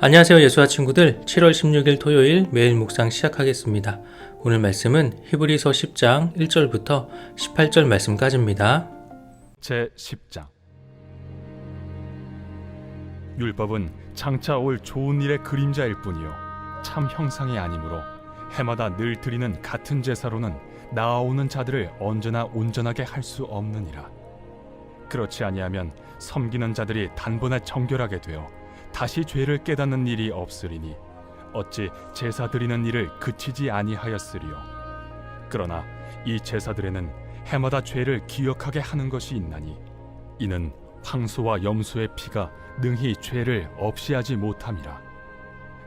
안녕하세요, 예수와 친구들. 7월 16일 토요일 매일 묵상 시작하겠습니다. 오늘 말씀은 히브리서 10장 1절부터 18절 말씀까지입니다. 제10장 율법은 장차 올 좋은 일의 그림자일 뿐이요 참 형상이 아니므로 해마다 늘 드리는 같은 제사로는 나아오는 자들을 언제나 온전하게 할 수 없느니라. 그렇지 아니하면 섬기는 자들이 단번에 정결하게 되어 다시 죄를 깨닫는 일이 없으리니 어찌 제사 드리는 일을 그치지 아니하였으리요. 그러나 이 제사들에는 해마다 죄를 기억하게 하는 것이 있나니 이는 황소와 염소의 피가 능히 죄를 없이 하지 못함이라.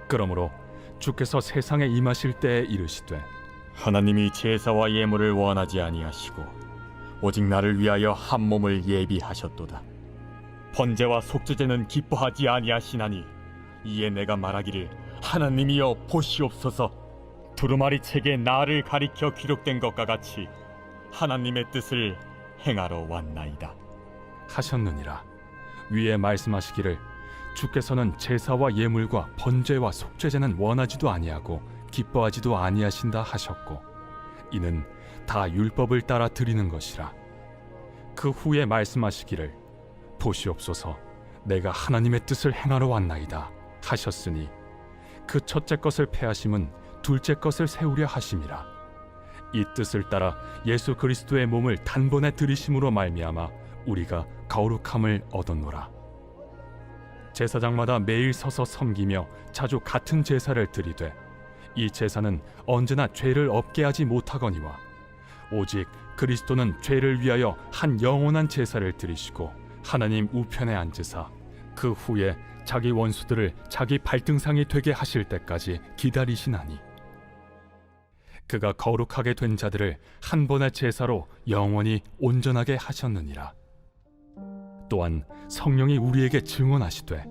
그러므로 주께서 세상에 임하실 때에 이르시되 하나님이 제사와 예물을 원하지 아니하시고 오직 나를 위하여 한 몸을 예비하셨도다. 번제와 속죄제는 기뻐하지 아니하시나니 이에 내가 말하기를 하나님이여 보시옵소서. 두루마리 책에 나를 가리켜 기록된 것과 같이 하나님의 뜻을 행하러 왔나이다 하셨느니라. 위에 말씀하시기를 주께서는 제사와 예물과 번제와 속죄제는 원하지도 아니하고 기뻐하지도 아니하신다 하셨고 이는 다 율법을 따라 드리는 것이라. 그 후에 말씀하시기를 보시옵소서 내가 하나님의 뜻을 행하러 왔나이다 하셨으니 그 첫째 것을 폐하심은 둘째 것을 세우려 하심이라. 이 뜻을 따라 예수 그리스도의 몸을 단번에 들이심으로 말미암아 우리가 거룩함을 얻었노라. 제사장마다 매일 서서 섬기며 자주 같은 제사를 드리되 이 제사는 언제나 죄를 없게 하지 못하거니와 오직 그리스도는 죄를 위하여 한 영원한 제사를 드리시고 하나님 우편에 앉으사 그 후에 자기 원수들을 자기 발등상이 되게 하실 때까지 기다리시나니 그가 거룩하게 된 자들을 한 번의 제사로 영원히 온전하게 하셨느니라. 또한 성령이 우리에게 증언하시되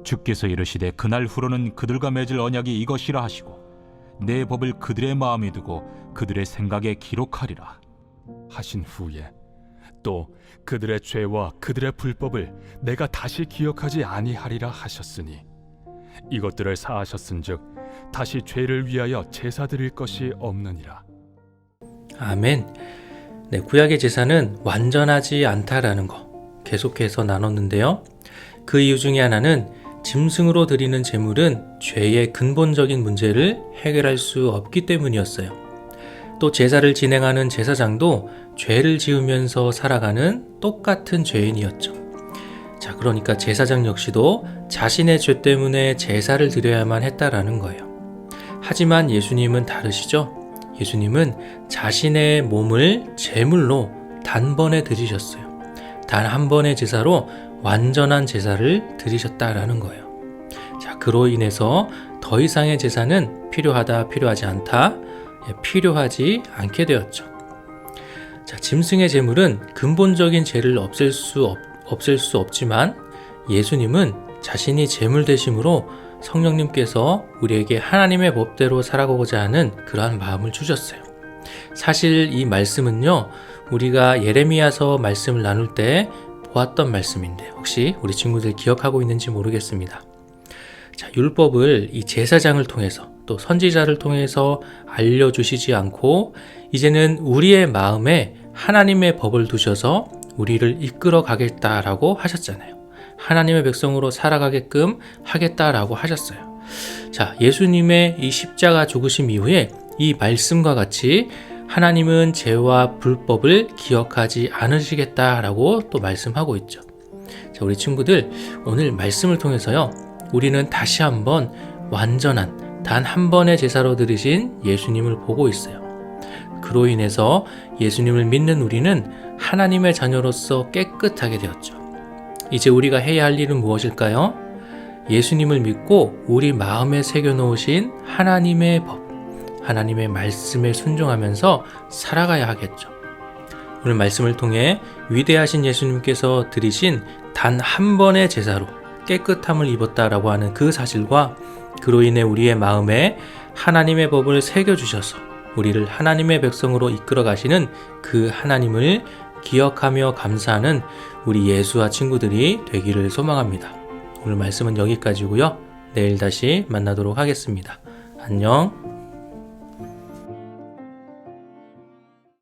주께서 이르시되 그날 후로는 그들과 맺을 언약이 이것이라 하시고 내 법을 그들의 마음에 두고 그들의 생각에 기록하리라 하신 후에 또 그들의 죄와 그들의 불법을 내가 다시 기억하지 아니하리라 하셨으니 이것들을 사하셨은즉 다시 죄를 위하여 제사 드릴 것이 없느니라. 아멘. 네, 구약의 제사는 완전하지 않다라는 거 계속해서 나눴는데요. 그 이유 중에 하나는 짐승으로 드리는 제물은 죄의 근본적인 문제를 해결할 수 없기 때문이었어요. 또 제사를 진행하는 제사장도 죄를 지으면서 살아가는 똑같은 죄인이었죠. 자, 그러니까 제사장 역시도 자신의 죄 때문에 제사를 드려야만 했다라는 거예요. 하지만 예수님은 다르시죠? 예수님은 자신의 몸을 제물로 단번에 드리셨어요. 단 한 번의 제사로 완전한 제사를 드리셨다라는 거예요. 자, 그로 인해서 더 이상의 제사는 필요하지 않다, 필요하지 않게 되었죠. 자, 짐승의 제물은 근본적인 죄를 없앨 수 없지만 예수님은 자신이 제물 되심으로 성령님께서 우리에게 하나님의 법대로 살아가고자 하는 그러한 마음을 주셨어요. 사실 이 말씀은요, 우리가 예레미야서 말씀을 나눌 때 보았던 말씀인데 혹시 우리 친구들 기억하고 있는지 모르겠습니다. 자, 율법을 이 제사장을 통해서 또 선지자를 통해서 알려주시지 않고 이제는 우리의 마음에 하나님의 법을 두셔서 우리를 이끌어 가겠다라고 하셨잖아요. 하나님의 백성으로 살아가게끔 하겠다라고 하셨어요. 자, 예수님의 이 십자가 죽으심 이후에 이 말씀과 같이 하나님은 죄와 불법을 기억하지 않으시겠다라고 또 말씀하고 있죠. 자, 우리 친구들 오늘 말씀을 통해서요, 우리는 다시 한번 완전한 단 한 번의 제사로 드리신 예수님을 보고 있어요. 그로 인해서 예수님을 믿는 우리는 하나님의 자녀로서 깨끗하게 되었죠. 이제 우리가 해야 할 일은 무엇일까요? 예수님을 믿고 우리 마음에 새겨놓으신 하나님의 법, 하나님의 말씀에 순종하면서 살아가야 하겠죠. 오늘 말씀을 통해 위대하신 예수님께서 드리신 단 한 번의 제사로 깨끗함을 입었다라고 하는 그 사실과 그로 인해 우리의 마음에 하나님의 법을 새겨주셔서 우리를 하나님의 백성으로 이끌어 가시는 그 하나님을 기억하며 감사하는 우리 예수와 친구들이 되기를 소망합니다. 오늘 말씀은 여기까지고요. 내일 다시 만나도록 하겠습니다. 안녕.